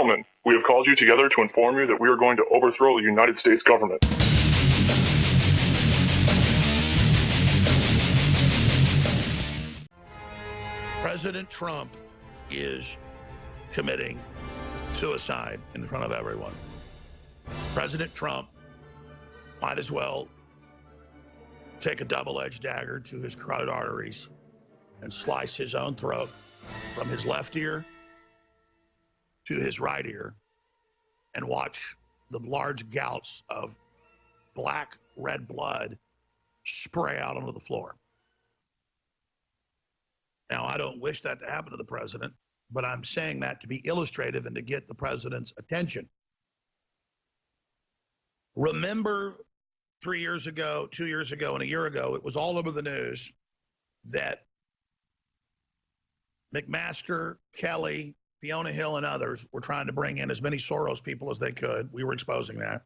gentlemen, we have called you together to inform you that we are going to overthrow the United States government. President Trump is committing suicide in front of everyone. President Trump might as well take a double-edged dagger to his carotid arteries and slice his own throat from his left ear to his right ear and watch the large gouts of black red blood spray out onto the floor. Now, I don't wish that to happen to the president, but I'm saying that to be illustrative and to get the president's attention. Remember 3 years ago, 2 years ago, and a year ago, it was all over the news that McMaster, Kelly, Fiona Hill, and others were trying to bring in as many Soros people as they could. We were exposing that.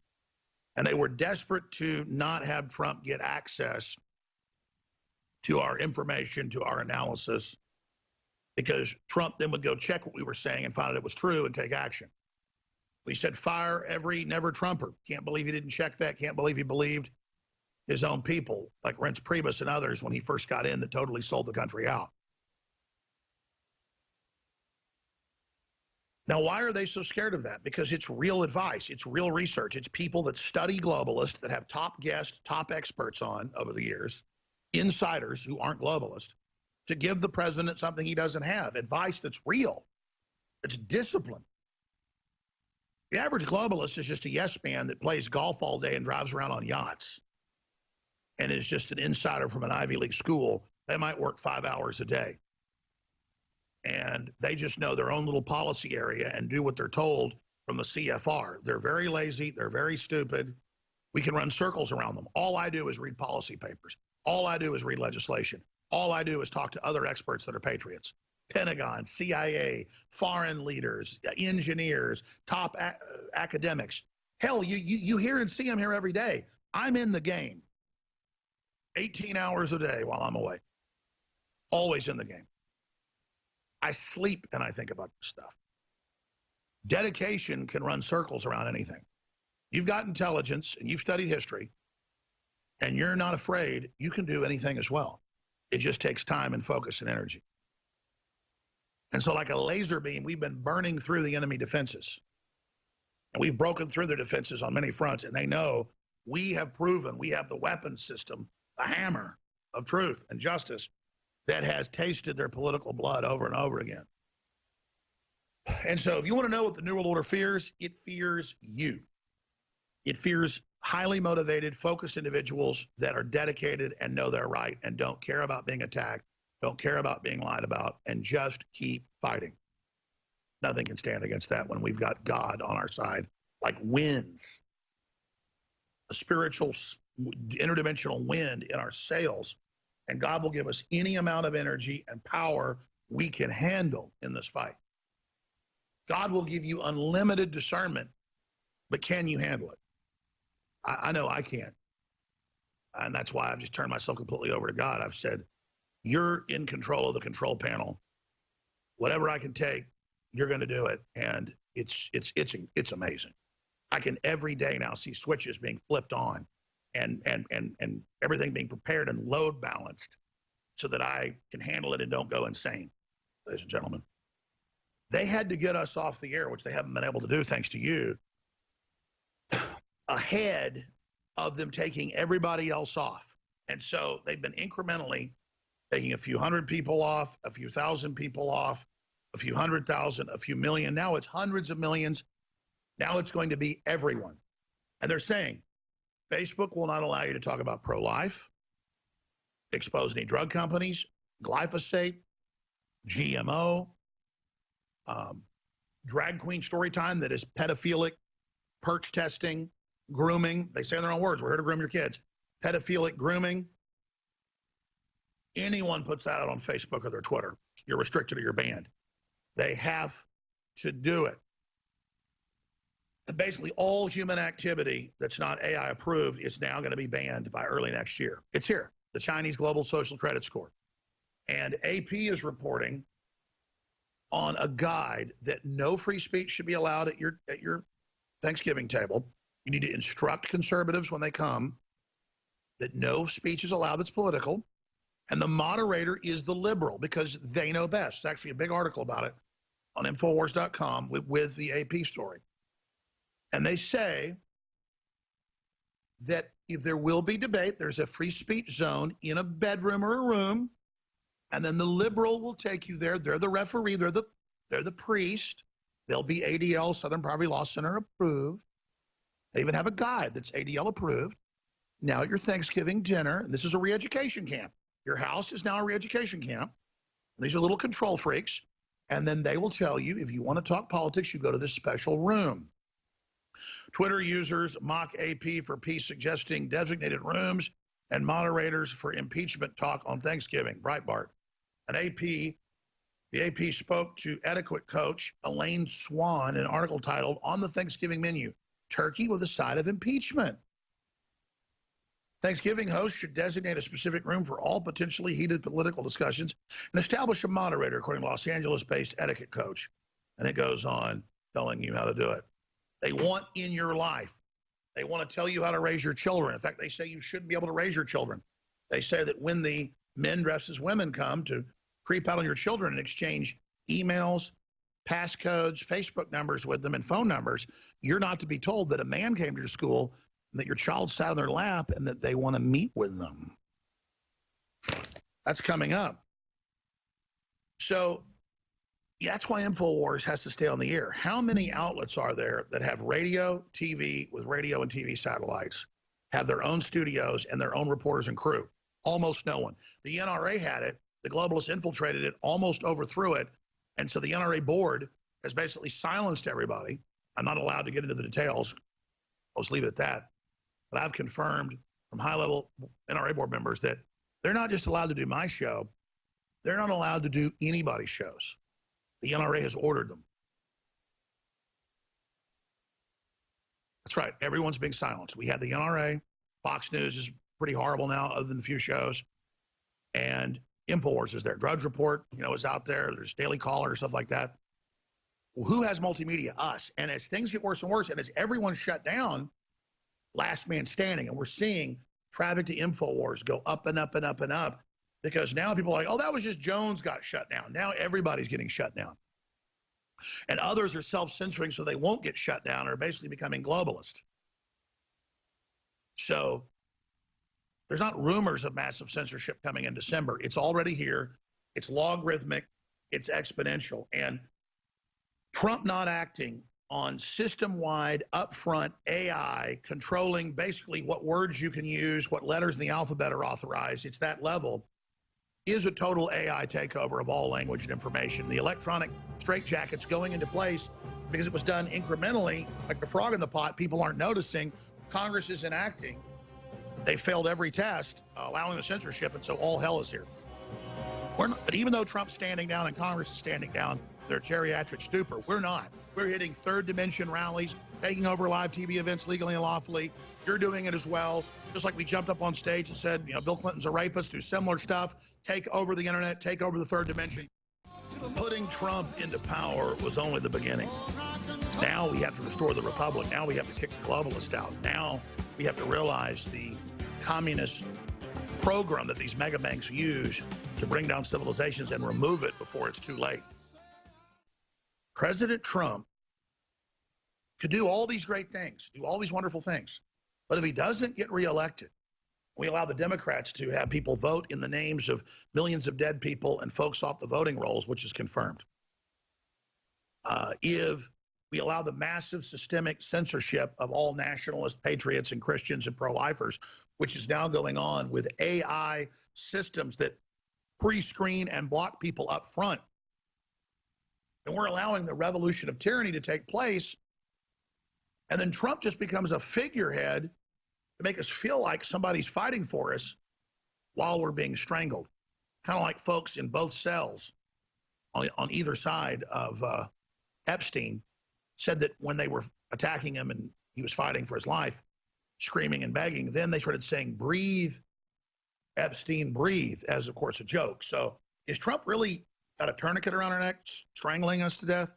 And they were desperate to not have Trump get access to our information, to our analysis, because Trump then would go check what we were saying and find out it was true and take action. We said, fire every never Trumper. Can't believe he didn't check that. Can't believe he believed his own people, like Reince Priebus and others when he first got in, that totally sold the country out. Now, why are they so scared of that? Because it's real advice. It's real research. It's people that study globalists, that have top guests, top experts on over the years, insiders who aren't globalists, to give the president something he doesn't have, advice that's real, that's disciplined. The average globalist is just a yes man that plays golf all day and drives around on yachts and is just an insider from an Ivy League school. They might work 5 hours a day. And they just know their own little policy area and do what they're told from the CFR. They're very lazy. They're very stupid. We can run circles around them. All I do is read policy papers. All I do is read legislation. All I do is talk to other experts that are patriots. Pentagon, CIA, foreign leaders, engineers, top academics. Hell, you hear and see them here every day. I'm in the game 18 hours a day while I'm away. Always in the game. I sleep and I think about this stuff. Dedication can run circles around anything. You've got intelligence and you've studied history and you're not afraid, you can do anything as well. It just takes time and focus and energy. And so like a laser beam, we've been burning through the enemy defenses. And we've broken through their defenses on many fronts, and they know we have proven we have the weapon system, the hammer of truth and justice that has tasted their political blood over and over again. And so if you want to know what the New World Order fears, it fears you. It fears highly motivated, focused individuals that are dedicated and know they're right and don't care about being attacked, don't care about being lied about, and just keep fighting. Nothing can stand against that when we've got God on our side, like winds, a spiritual interdimensional wind in our sails, and God will give us any amount of energy and power we can handle in this fight. God will give you unlimited discernment, but can you handle it? I know I can't. And that's why I've just turned myself completely over to God. I've said, you're in control of the control panel. Whatever I can take, you're going to do it. And it's amazing. I can every day now see switches being flipped on and everything being prepared and load balanced so that I can handle it and don't go insane, ladies and gentlemen. They had to get us off the air, which they haven't been able to do thanks to you, ahead of them taking everybody else off. And so they've been incrementally taking a few hundred people off, a few thousand people off, a few 100,000, a few million. Now it's hundreds of millions. Now it's going to be everyone. And they're saying Facebook will not allow you to talk about pro-life, expose any drug companies, glyphosate, GMO, drag queen story time that is pedophilic, perch testing, grooming. They say in their own words, we're here to groom your kids. Pedophilic grooming. Anyone puts that out on Facebook or their Twitter, you're restricted or you're banned. They have to do it. Basically, all human activity that's not AI approved is now going to be banned by early next year. It's here, the Chinese Global Social Credit Score. And AP is reporting on a guide that no free speech should be allowed at your Thanksgiving table. You need to instruct conservatives when they come that no speech is allowed that's political. And the moderator is the liberal because they know best. It's actually a big article about it on Infowars.com with the AP story. And they say that if there will be debate, there's a free speech zone in a bedroom or a room, and then the liberal will take you there. They're the referee. They're the priest. They'll be ADL, Southern Poverty Law Center approved. They even have a guide that's ADL approved. Now at your Thanksgiving dinner, and this is a re-education camp. Your house is now a re-education camp. These are little control freaks. And then they will tell you, if you want to talk politics, you go to this special room. Twitter users mock AP for peace, suggesting designated rooms and moderators for impeachment talk on Thanksgiving. Breitbart. The AP spoke to etiquette coach Elaine Swan in an article titled "On the Thanksgiving Menu, Turkey with a Side of Impeachment." Thanksgiving hosts should designate a specific room for all potentially heated political discussions and establish a moderator, according to Los Angeles-based etiquette coach. And it goes on telling you how to do it. They want in your life. They want to tell you how to raise your children. In fact, they say you shouldn't be able to raise your children. They say that when the men dressed as women come to creep out on your children and exchange emails, passcodes, Facebook numbers with them, and phone numbers, you're not to be told that a man came to your school and that your child sat on their lap and that they want to meet with them. That's coming up. So that's why InfoWars has to stay on the air. How many outlets are there that have radio, TV, with radio and TV satellites, have their own studios and their own reporters and crew? Almost no one. The NRA had it. The globalists infiltrated it, almost overthrew it. And so the NRA board has basically silenced everybody. I'm not allowed to get into the details. I'll just leave it at that. But I've confirmed from high-level NRA board members that they're not just allowed to do my show. They're not allowed to do anybody's shows. The NRA has ordered them. That's right. Everyone's being silenced. We had the NRA. Fox News is pretty horrible now, other than a few shows. And InfoWars is there. Drudge Report, is out there. There's Daily Caller, stuff like that. Well, who has multimedia? Us. And as things get worse and worse, and as everyone's shut down, last man standing. And we're seeing traffic to InfoWars go up and up and up and up, because now people are like, oh, that was just Jones got shut down. Now everybody's getting shut down. And others are self-censoring so they won't get shut down, or basically becoming globalist. So there's not rumors of massive censorship coming in December. It's already here. It's logarithmic. It's exponential. And Trump not acting on system-wide, upfront AI, controlling basically what words you can use, what letters in the alphabet are authorized, it's that level, is a total AI takeover of all language and information. The electronic straitjacket's going into place because it was done incrementally, like the frog in the pot. People aren't noticing. Congress isn't acting. They failed every test, allowing the censorship, and so all hell is here. But even though Trump's standing down and Congress is standing down, their geriatric stupor, we're not. We're hitting third dimension rallies, taking over live TV events legally and lawfully. You're doing it as well. Just like we jumped up on stage and said, Bill Clinton's a rapist, do similar stuff, take over the internet, take over the third dimension. Putting Trump into power was only the beginning. Now we have to restore the republic. Now we have to kick the globalists out. Now we have to realize the communist program that these mega banks use to bring down civilizations and remove it before it's too late. President Trump could do all these great things, do all these wonderful things. But if he doesn't get reelected, we allow the Democrats to have people vote in the names of millions of dead people and folks off the voting rolls, which is confirmed. If we allow the massive systemic censorship of all nationalist patriots and Christians and pro-lifers, which is now going on with AI systems that pre-screen and block people up front, and we're allowing the revolution of tyranny to take place, and then Trump just becomes a figurehead to make us feel like somebody's fighting for us while we're being strangled. Kind of like folks in both cells on either side of Epstein said that when they were attacking him and he was fighting for his life, screaming and begging, then they started saying, breathe, Epstein, breathe, as, of course, a joke. So is Trump really got a tourniquet around our neck, strangling us to death,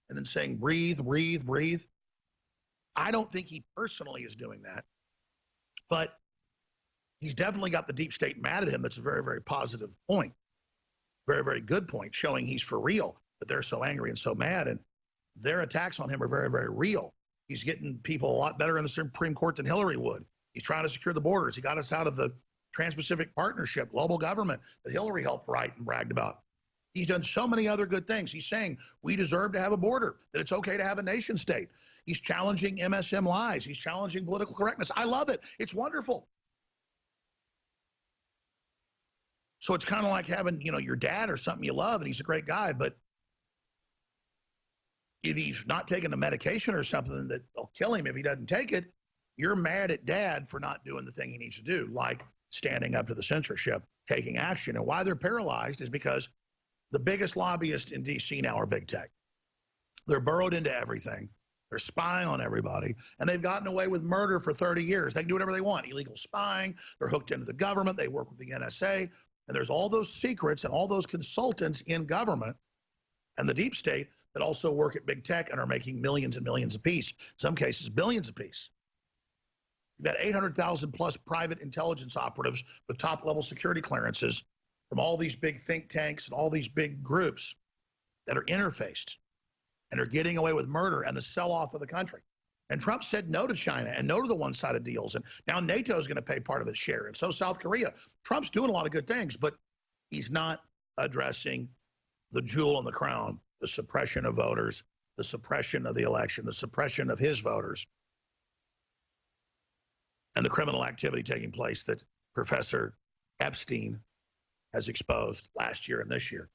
and then saying, breathe, breathe, breathe. I don't think he personally is doing that, but he's definitely got the deep state mad at him. That's a very, very positive point. Very, very good point, showing he's for real, that they're so angry and so mad, and their attacks on him are very, very real. He's getting people a lot better in the Supreme Court than Hillary would. He's trying to secure the borders. He got us out of the Trans-Pacific Partnership, global government that Hillary helped write and bragged about. He's done so many other good things. He's saying we deserve to have a border, that it's okay to have a nation state. He's challenging MSM lies. He's challenging political correctness. I love it. It's wonderful. So it's kind of like having, you know, your dad or something you love, and he's a great guy, but if he's not taking a medication or something that will kill him if he doesn't take it, you're mad at dad for not doing the thing he needs to do, like standing up to the censorship, taking action. And why they're paralyzed is because the biggest lobbyists in D.C. now are big tech. They're burrowed into everything. They're spying on everybody, and they've gotten away with murder for 30 years. They can do whatever they want. Illegal spying. They're hooked into the government. They work with the NSA. And there's all those secrets and all those consultants in government and the deep state that also work at big tech and are making millions and millions apiece, in some cases billions apiece. You've got 800,000 plus private intelligence operatives with top level security clearances from all these big think tanks and all these big groups that are interfaced and are getting away with murder and the sell-off of the country. And Trump said no to China and no to the one-sided deals. And now NATO is going to pay part of its share. And so South Korea. Trump's doing a lot of good things, but he's not addressing the jewel in the crown, the suppression of voters, the suppression of the election, the suppression of his voters, and the criminal activity taking place that Professor Epstein has exposed last year and this year.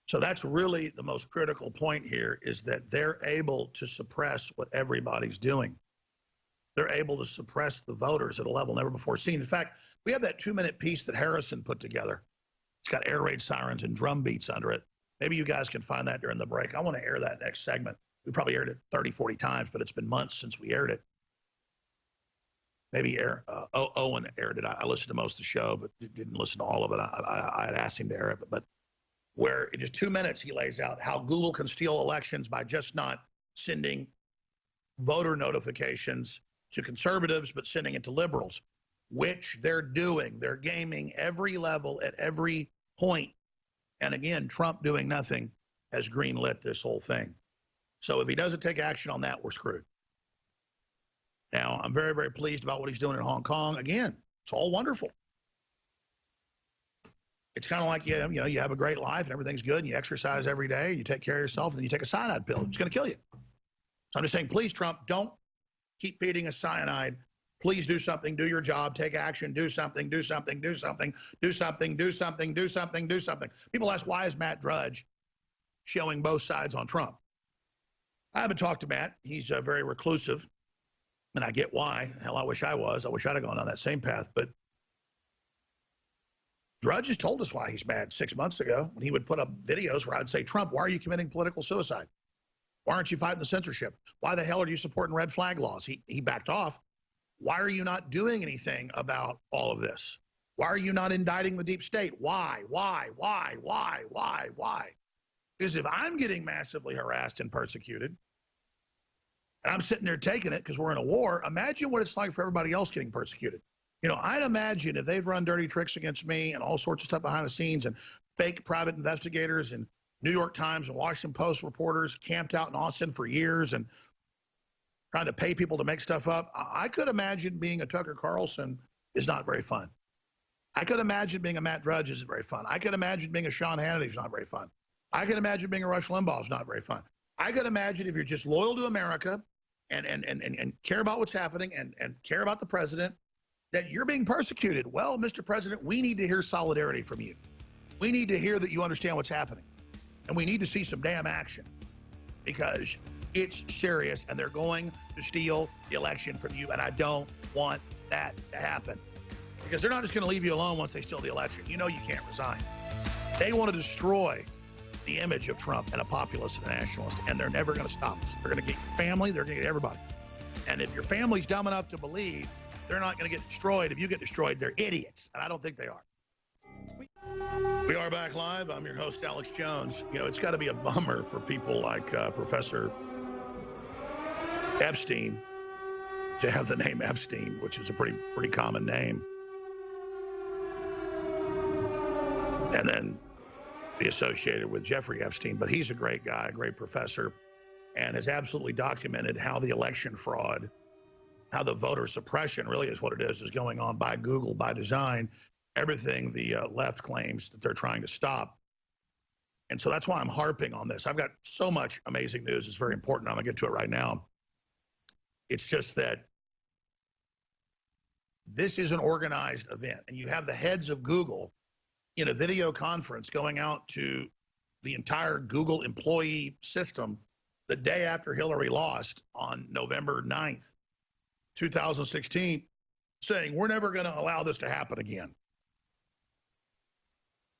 So that's really the most critical point here, is that they're able to suppress what everybody's doing. They're able to suppress the voters at a level never before seen. In fact, we have that 2-minute piece that Harrison put together. It's got air raid sirens and drum beats under it. Maybe you guys can find that during the break. I want to air that next segment. We probably aired it 30, 40 times, but it's been months since we aired it. Maybe Owen aired it. I listened to most of the show, but didn't listen to all of it. I had asked him to air it, but where in just 2 minutes he lays out how Google can steal elections by just not sending voter notifications to conservatives, but sending it to liberals, which they're doing. They're gaming every level at every point. And again, Trump doing nothing has greenlit this whole thing. So if he doesn't take action on that, we're screwed. Now, I'm very, very pleased about what he's doing in Hong Kong. Again, it's all wonderful. It's kind of like, you know, you have a great life and everything's good and you exercise every day, you take care of yourself, and then you take a cyanide pill. It's going to kill you. So I'm just saying, please, Trump, don't keep feeding us cyanide. Please do something, do your job, take action, do something, do something, do something, do something, do something, do something, do something. People ask, why is Matt Drudge showing both sides on Trump? I haven't talked to Matt. He's very reclusive, and I get why. Hell, I wish I was. I wish I'd have gone down that same path, but Drudge has told us why he's mad 6 months ago when he would put up videos where I'd say, Trump, why are you committing political suicide? Why aren't you fighting the censorship? Why the hell are you supporting red flag laws? He backed off. Why are you not doing anything about all of this? Why are you not indicting the deep state? Why? Because if I'm getting massively harassed and persecuted, and I'm sitting there taking it because we're in a war, imagine what it's like for everybody else getting persecuted. You know, I'd imagine if they've run dirty tricks against me and all sorts of stuff behind the scenes, and fake private investigators and New York Times and Washington Post reporters camped out in Austin for years and trying to pay people to make stuff up, I could imagine being a Tucker Carlson is not very fun. I could imagine being a Matt Drudge isn't very fun. I could imagine being a Sean Hannity is not very fun. I could imagine being a Rush Limbaugh is not very fun. I could imagine if you're just loyal to America and care about what's happening and care about the president, that you're being persecuted. Well, Mr. President, we need to hear solidarity from you. We need to hear that you understand what's happening. And we need to see some damn action, because it's serious and they're going to steal the election from you. And I don't want that to happen, because they're not just going to leave you alone once they steal the election. You know you can't resign. They want to destroy the image of Trump and a populist and a nationalist, and they're never going to stop us. They're going to get your family. They're going to get everybody. And if your family's dumb enough to believe they're not going to get destroyed, if you get destroyed, they're idiots. And I don't think they are. We are back live. I'm your host, Alex Jones. You know, it's got to be a bummer for people like Professor Epstein to have the name Epstein, which is a pretty common name, and then be associated with Jeffrey Epstein. But he's a great guy, a great professor, and has absolutely documented how the election fraud, how the voter suppression really is what it is going on by Google, by design, everything the left claims that they're trying to stop. And so that's why I'm harping on this. I've got so much amazing news. It's very important. I'm going to get to it right now. It's just that this is an organized event, and you have the heads of Google in a video conference going out to the entire Google employee system the day after Hillary lost on November 9th, 2016, saying, we're never going to allow this to happen again.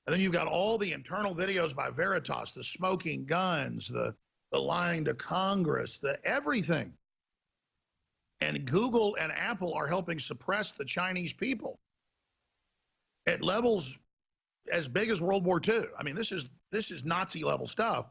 And then you've got all the internal videos by Veritas, the smoking guns, the lying to Congress, the everything. And Google and Apple are helping suppress the Chinese people at levels as big as World War II. I mean, this is Nazi level stuff.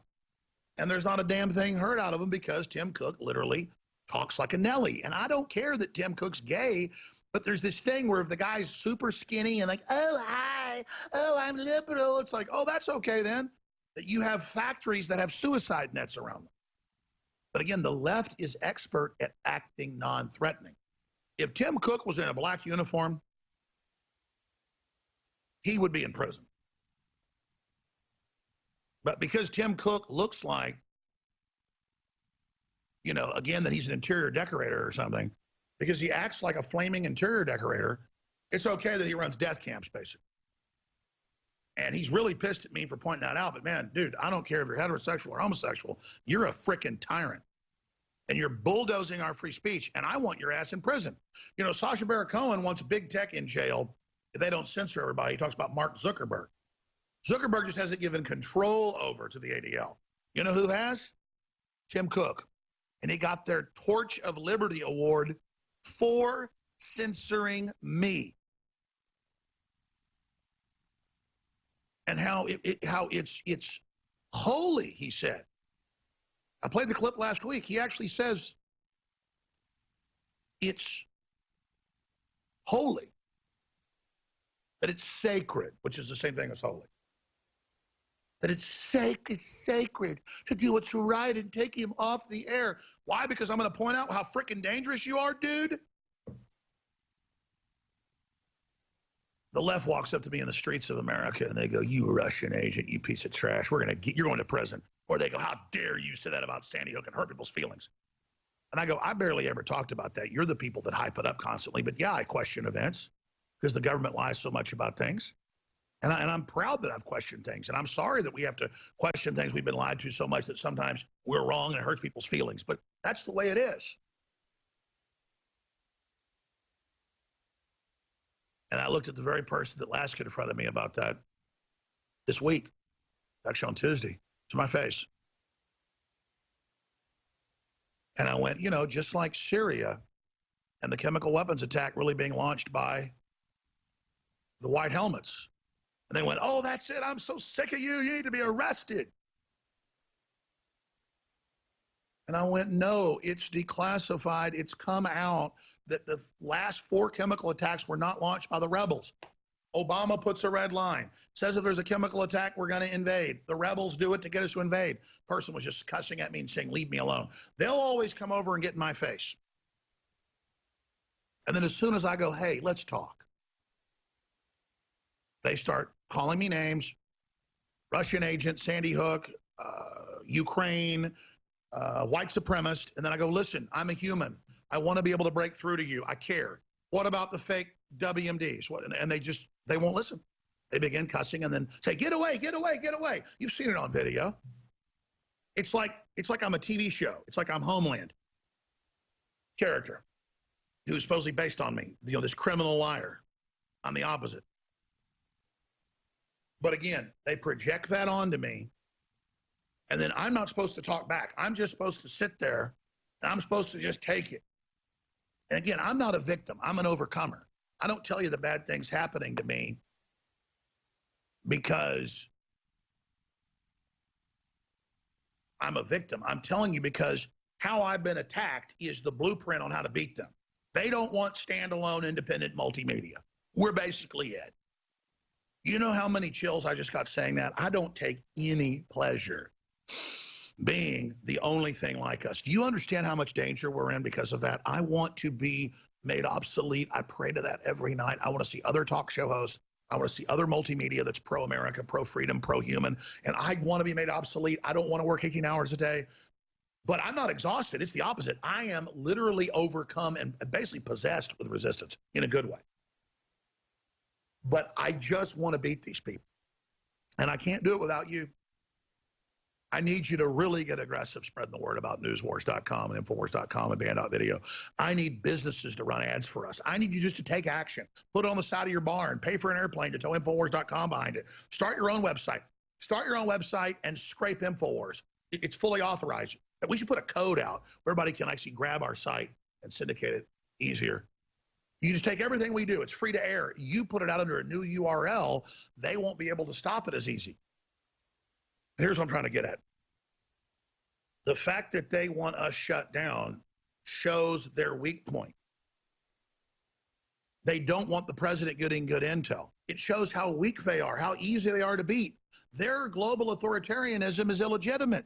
And there's not a damn thing heard out of them because Tim Cook literally talks like a Nelly. And I don't care that Tim Cook's gay, but there's this thing where if the guy's super skinny and like, oh, hi, oh, I'm liberal, it's like, oh, that's okay then. That you have factories that have suicide nets around them. But again, the left is expert at acting non-threatening. If Tim Cook was in a black uniform, he would be in prison. But because Tim Cook looks like, you know, again, that he's an interior decorator or something, because he acts like a flaming interior decorator, it's okay that he runs death camps, basically. And he's really pissed at me for pointing that out. But man, dude, I don't care if you're heterosexual or homosexual. You're a frickin' tyrant. And you're bulldozing our free speech. And I want your ass in prison. You know, Sacha Baron Cohen wants big tech in jail if they don't censor everybody. He talks about Mark Zuckerberg. Zuckerberg just hasn't given control over to the ADL. You know who has? Tim Cook. And he got their Torch of Liberty Award for censoring me. And how it's holy, he said. I played the clip last week. He actually says it's holy, that it's sacred, which is the same thing as holy. That it's sacred to do what's right and take him off the air. Why? Because I'm going to point out how freaking dangerous you are, dude. The left walks up to me in the streets of America and they go, you Russian agent, you piece of trash. You're going to prison. Or they go, how dare you say that about Sandy Hook and hurt people's feelings? And I go, I barely ever talked about that. You're the people that hype it up constantly. But yeah, I question events because the government lies so much about things. And I'm proud that I've questioned things. And I'm sorry that we have to question things we've been lied to so much that sometimes we're wrong and it hurts people's feelings. But that's the way it is. And I looked at the very person that last confronted me about that this week, actually on Tuesday, to my face. And I went, you know, just like Syria and the chemical weapons attack really being launched by the white helmets. And they went, oh, that's it. I'm so sick of you. You need to be arrested. And I went, no, it's declassified. It's come out that the last 4 chemical attacks were not launched by the rebels. Obama puts a red line, says if there's a chemical attack, we're going to invade. The rebels do it to get us to invade. Person was just cussing at me and saying, leave me alone. They'll always come over and get in my face. And then as soon as I go, hey, let's talk, they start calling me names, Russian agent, Sandy Hook, Ukraine, white supremacist. And then I go, listen, I'm a human. I want to be able to break through to you. I care. What about the fake WMDs? And they won't listen. They begin cussing and then say, get away, get away, get away. You've seen it on video. It's like I'm a TV show. It's like I'm Homeland character who's supposedly based on me. You know, this criminal liar. I'm the opposite. But again, they project that onto me. And then I'm not supposed to talk back. I'm just supposed to sit there and I'm supposed to just take it. And again, I'm not a victim. I'm an overcomer. I don't tell you the bad things happening to me because I'm a victim. I'm telling you because how I've been attacked is the blueprint on how to beat them. They don't want standalone independent multimedia. We're basically it. You know how many chills I just got saying that? I don't take any pleasure being the only thing like us. Do you understand how much danger we're in because of that? I want to be made obsolete. I pray to that every night. I want to see other talk show hosts. I want to see other multimedia that's pro-America, pro-freedom, pro-human. And I want to be made obsolete. I don't want to work 18 hours a day. But I'm not exhausted. It's the opposite. I am literally overcome and basically possessed with resistance in a good way. But I just want to beat these people. And I can't do it without you. I need you to really get aggressive spreading the word about newswars.com and infowars.com and band.video. I need businesses to run ads for us. I need you just to take action. Put it on the side of your barn. Pay for an airplane to tow infowars.com behind it. Start your own website. Start your own website and scrape Infowars. It's fully authorized. We should put a code out where everybody can actually grab our site and syndicate it easier. You just take everything we do. It's free to air. You put it out under a new URL, they won't be able to stop it as easy. Here's what I'm trying to get at. The fact that they want us shut down shows their weak point. They don't want the president getting good intel. It shows how weak they are, how easy they are to beat. Their global authoritarianism is illegitimate,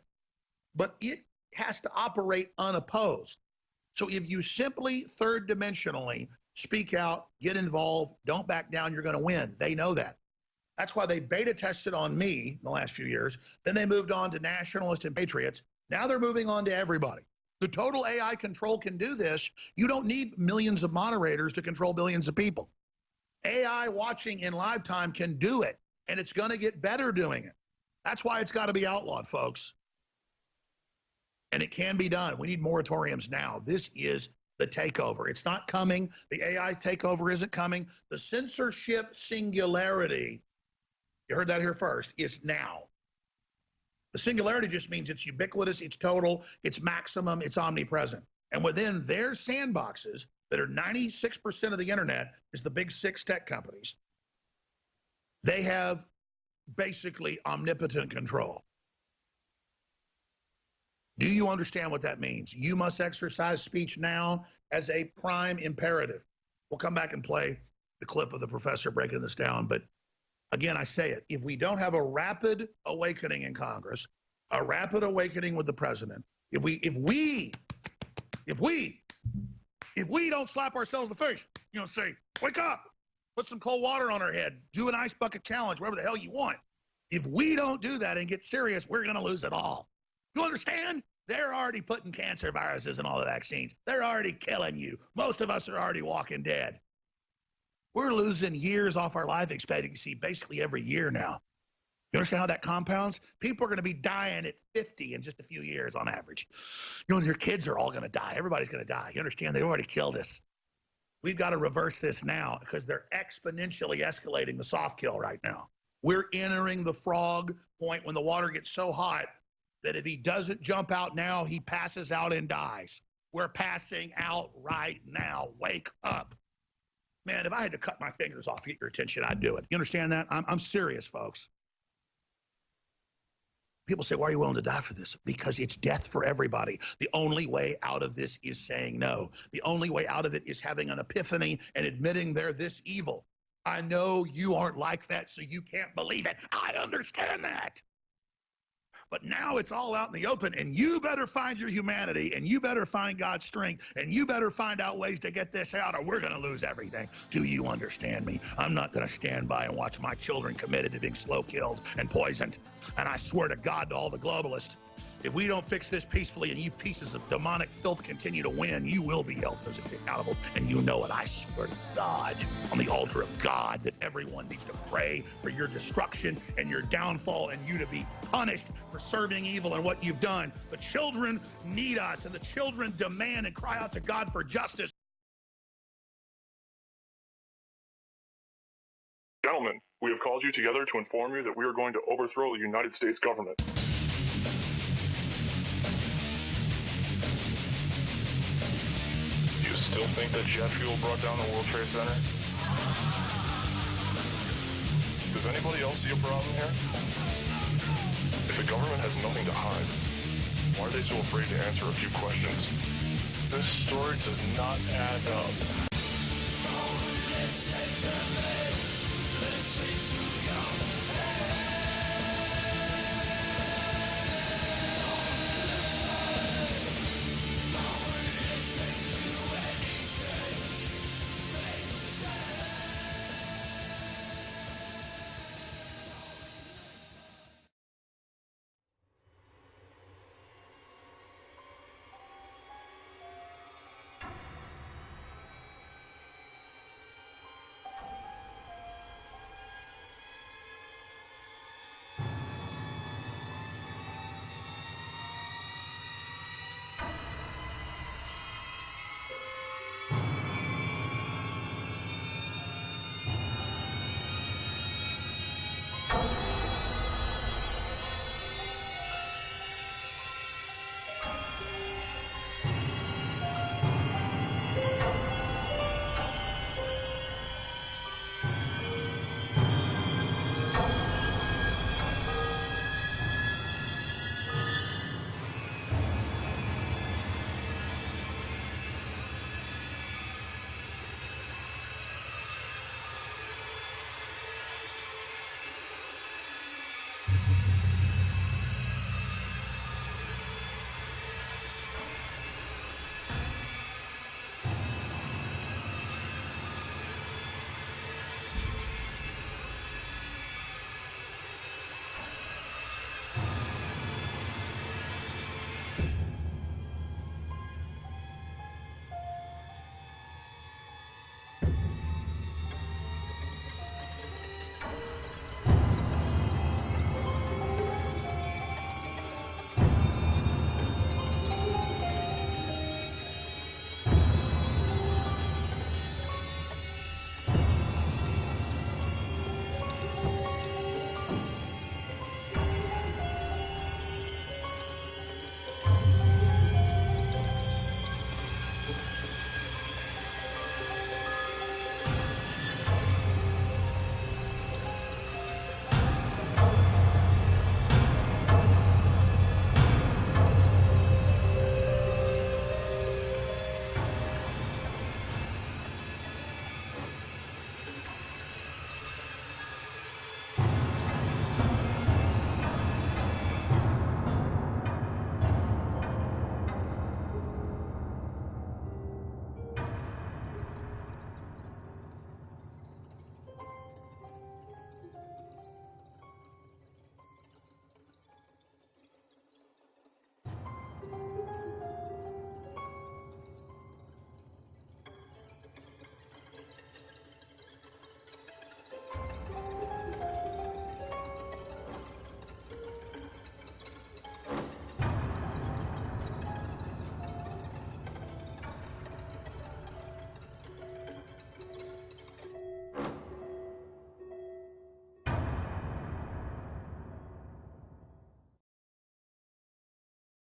but it has to operate unopposed. So if you simply third dimensionally speak out, get involved, don't back down, you're going to win. They know that. That's why they beta tested on me in the last few years. Then they moved on to nationalists and patriots. Now they're moving on to everybody. The total AI control can do this. You don't need millions of moderators to control billions of people. AI watching in live time can do it, and it's going to get better doing it. That's why it's got to be outlawed, folks. And it can be done. We need moratoriums now. This is the takeover. It's not coming. The AI takeover isn't coming. The censorship singularity, you heard that here first, is now. The singularity just means it's ubiquitous, it's total, it's maximum, it's omnipresent. And within their sandboxes that are 96% of the internet is the big 6 tech companies, they have basically omnipotent control. Do you understand what that means? You must exercise speech now as a prime imperative. We'll come back and play the clip of the professor breaking this down. But again, I say it, if we don't have a rapid awakening in Congress, a rapid awakening with the president, if we don't slap ourselves in the face, you know, say, wake up, put some cold water on our head, do an ice bucket challenge, whatever the hell you want. If we don't do that and get serious, we're going to lose it all. You understand? They're already putting cancer viruses in all the vaccines. They're already killing you. Most of us are already walking dead. We're losing years off our life expectancy basically every year now. You understand how that compounds? People are going to be dying at 50 in just a few years on average. You know, and your kids are all going to die. Everybody's going to die. You understand? They've already killed us. We've got to reverse this now because they're exponentially escalating the soft kill right now. We're entering the frog point when the water gets so hot that if he doesn't jump out now, he passes out and dies. We're passing out right now. Wake up. Man, if I had to cut my fingers off to get your attention, I'd do it. You understand that? I'm serious, folks. People say, why are you willing to die for this? Because it's death for everybody. The only way out of this is saying no. The only way out of it is having an epiphany and admitting they're this evil. I know you aren't like that, so you can't believe it. I understand that. But now it's all out in the open, and you better find your humanity, and you better find God's strength, and you better find out ways to get this out, or we're going to lose everything. Do you understand me? I'm not going to stand by and watch my children committed to being slow killed and poisoned. And I swear to God, to all the globalists, if we don't fix this peacefully and you pieces of demonic filth continue to win, you will be held physically accountable. And you know it. I swear to God, on the altar of God, that everyone needs to pray for your destruction and your downfall and you to be punished for serving evil and what you've done. The children need us, and the children demand and cry out to God for justice. Gentlemen, we have called you together to inform you that we are going to overthrow the United States government. You still think that jet fuel brought down the World Trade Center? Does anybody else see a problem here? If the government has nothing to hide, why are they so afraid to answer a few questions? This story does not add up. Listen to me. Listen to your head. Don't listen to anything they say.